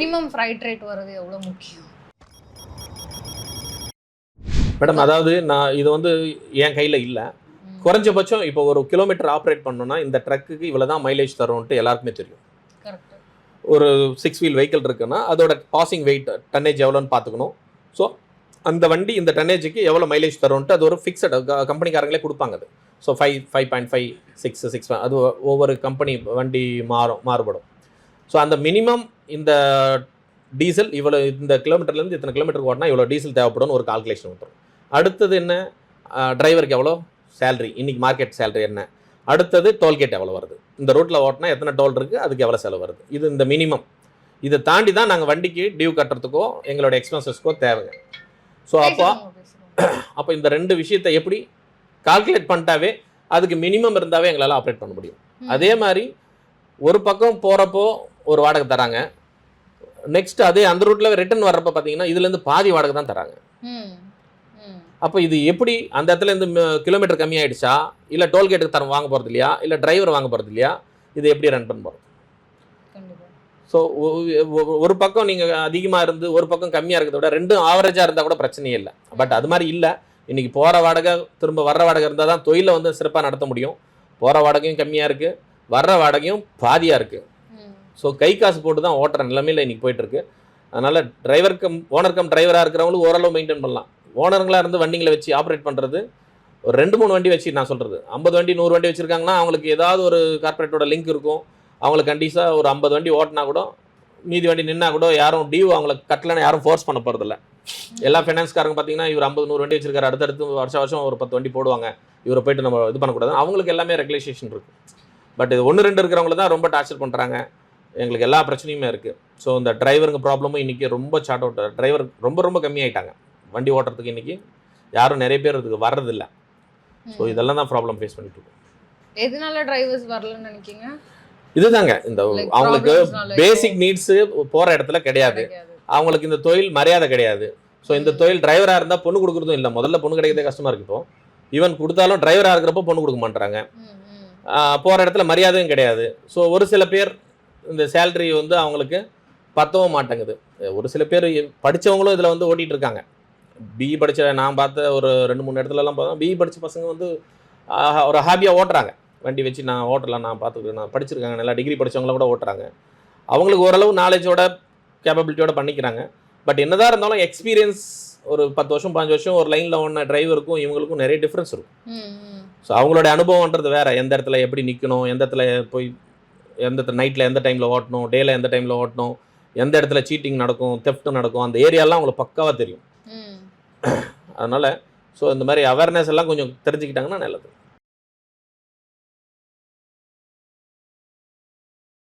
Minimum fried rate வரது எவ்வளவு முக்கியம்? மேடம் அதாவது நான் இது வந்து என் கையில் இல்லை. குறைஞ்சபட்சம் இப்போ ஒரு கிலோமீட்டர் ஆப்ரேட் பண்ணோன்னா இந்த ட்ரக்குக்கு இவ்வளோ தான் மைலேஜ் தரும்ன்ட்டு எல்லாருக்குமே தெரியும். ஒரு 6 வீல் வெஹிக்கிள் இருக்குன்னா அதோட பாசிங் வெயிட் டன்னேஜ் எவ்வளோன்னு பார்த்துக்கணும். ஸோ அந்த வண்டி இந்த டன்னேஜுக்கு எவ்வளோ மைலேஜ் தரும்ன்ட்டு அது ஒரு ஃபிக்ஸட் கம்பெனிக்காரங்களே கொடுப்பாங்க. அது ஸோ 5.5 6 6 அது ஒவ்வொரு கம்பெனி வண்டி மாறுபடும். ஸோ அந்த மினிமம் இந்த டீசல் இவ்வளோ இந்த கிலோமீட்டர்லேருந்து இத்தனை கிலோமீட்டருக்கு ஓட்டினா இவ்வளோ டீசல் தேவைப்படும்னு ஒரு கால்குலேஷன் வந்துடும். அடுத்தது என்ன, டிரைவருக்கு எவ்வளோ சேலரி, இன்றைக்கி மார்க்கெட் சேலரி என்ன, அடுத்தது டோல்கேட் எவ்வளோ வருது, இந்த ரூட்டில் ஓட்டினா எத்தனை டோல் இருக்குது, அதுக்கு எவ்வளோ செலவு வருது, இது இந்த மினிமம். இதை தாண்டி தான் நாங்கள் வண்டிக்கு டியூ கட்டுறதுக்கோ எங்களோட எக்ஸ்பென்சஸ்க்கோ தேவைங்க. ஸோ அப்போ இந்த ரெண்டு விஷயத்தை எப்படி கால்குலேட் பண்ணிட்டாவே அதுக்கு மினிமம் இருந்தாவே எங்களால் ஆப்ரேட் பண்ண முடியும். அதே மாதிரி ஒரு பக்கம் போகிறப்போ ஒரு வாடகை தராங்க, நெக்ஸ்ட் அதே அந்த ரூட்டில் ரிட்டர்ன் வர்றப்போ பார்த்தீங்கன்னா இதுலேருந்து பாதி வாடகை தான் தராங்க. அப்போ இது எப்படி அந்த இடத்துல இருந்து கிலோமீட்டர் கம்மியாயிடுச்சா, இல்லை டோல்கேட்டுக்கு தரம் வாங்க போகிறது இல்லையா, இல்லை டிரைவர் வாங்க போகிறது இல்லையா, இது எப்படி ரன் பண்ண போகிறது? ஸோ ஒரு பக்கம் நீங்கள் அதிகமாக இருந்து ஒரு பக்கம் கம்மியாக இருக்கிறத விட ரெண்டும் ஆவரேஜாக இருந்தால் கூட பிரச்சனையே இல்லை. பட் அது மாதிரி இல்லை. இன்றைக்கி போகிற வாடகை திரும்ப வர்ற வாடகை இருந்தால் தான் தொழிலை வந்து சிறப்பாக நடத்த முடியும். போகிற வாடகையும் கம்மியாக இருக்குது, வர்ற வாடகையும் பாதியாக இருக்குது. ஸோ கை காசு போட்டு தான் ஓட்டுற நிலைமையில் இன்றைக்கி போயிட்டுருக்கு. அதனால் ஓனர் கம் டிரைவராக இருக்கிறவங்களுக்கு ஓரளவு மெயின்டைன் பண்ணலாம். ஓனருங்களாக இருந்து வண்டிங்களை வச்சு ஆப்ரேட் பண்ணுறது ஒரு 2-3 வண்டி வச்சு நான் சொல்கிறது 50 வண்டி 100 வண்டி வச்சுருக்காங்கன்னா அவங்களுக்கு ஏதாவது ஒரு கார்பரேட்டோட லிங்க் இருக்கும். அவங்களுக்கு கண்டிப்பாக ஒரு 50 வண்டி ஓட்டினா கூட மீதி வண்டி நின்னா கூட யாரும் டியூ அவங்களுக்கு கட்டலன்னு யாரும் ஃபோர்ஸ் பண்ண போகிறதில்ல. எல்லா ஃபைனான்ஸ்காரங்க பார்த்தீங்கன்னா இவர் 50-100 வண்டி வச்சிருக்காரு, அடுத்தடுத்து வருஷம் ஒரு 10 வண்டி போடுவாங்க, இவரை போய்ட்டு நம்ம இது பண்ணக்கூடாது. அவங்களுக்கு எல்லாமே ரெகுலேஷன் இருக்குது. பட் இது 1-2 இருக்கிறவங்கள தான் ரொம்ப டார்ச்சர் பண்ணுறாங்க. எங்களுக்கு எல்லா பிரச்சனையுமே இருக்குது. ஸோ இந்த டிரைவருங்க ப்ராப்ளமும் இன்றைக்கி ரொம்ப ஷார்ட் அவுட், டிரைவர் ரொம்ப கம்மியாயிட்டாங்க வண்டி ஓட்டுறதுக்கு. இன்றைக்கி யாரும் நிறைய பேர் இதுக்கு வர்றதில்லை. ஸோ இதெல்லாம் தான் ப்ராப்ளம் ஃபேஸ் பண்ணிட்டு இருக்கோம். எதனால டிரைவர்ஸ் வரலன்னு நினைக்கிறீங்க? இதுதாங்க இந்த அவங்களுக்கு பேசிக் நீட்ஸு போகிற இடத்துல கிடையாது. அவங்களுக்கு இந்த தொழில் மரியாதை கிடையாது. ஸோ இந்த தொழில் டிரைவராக இருந்தால் பொண்ணு கொடுக்குறதும் இல்லை. முதல்ல பொண்ணு கிடைக்கிறதே கஷ்டமாக இருக்குது. இப்போ ஈவன் கொடுத்தாலும் டிரைவராக இருக்கிறப்போ பொண்ணு கொடுக்க மாட்டுறாங்க. போகிற இடத்துல மரியாதையும் கிடையாது. ஸோ ஒரு சில பேர் இந்த சேலரி வந்து அவங்களுக்கு பத்தவும் மாட்டேங்குது. ஒரு சில பேர் படித்தவங்களும் இதில் வந்து ஓட்டிகிட்டு இருக்காங்க. பிஇ படித்த நான் பார்த்த ஒரு 2-3 இடத்துலலாம் பார்த்தா பிஇ படித்த பசங்க வந்து ஒரு ஹாபியாக ஓட்டுறாங்க. வண்டி வச்சு நான் ஓட்டலாம், நான் பார்த்துக்கிறேன், நான் படிச்சிருக்காங்க, நல்லா டிகிரி படித்தவங்களாம் கூட ஓட்டுறாங்க. அவங்களுக்கு ஓரளவு நாலேஜோட கேப்பபிலிட்டியோட பண்ணிக்கிறாங்க. பட் என்னதான் இருந்தாலும் எக்ஸ்பீரியன்ஸ் ஒரு 10 வருஷம் 15 வருஷம் ஒரு லைனில் ஓடின டிரைவருக்கும் இவங்களுக்கும் நிறைய டிஃப்ரென்ஸ் இருக்கும். ஸோ அவங்களோட அனுபவம்ன்றது வேறு. எந்த இடத்துல எப்படி நிற்கணும், எந்த இடத்துல போய் எந்த நைட்டில் எந்த டைமில் ஓட்டணும், டேயில் எந்த டைமில் ஓட்டணும், எந்த இடத்துல சீட்டிங் நடக்கும், தெஃப்ட் நடக்கும், அந்த ஏரியாலாம் அவங்களுக்கு பக்காவாக தெரியும். அதனால் ஸோ இந்த மாதிரி அவேர்னஸ் எல்லாம் கொஞ்சம் தெரிஞ்சுக்கிட்டாங்கன்னா நல்லது.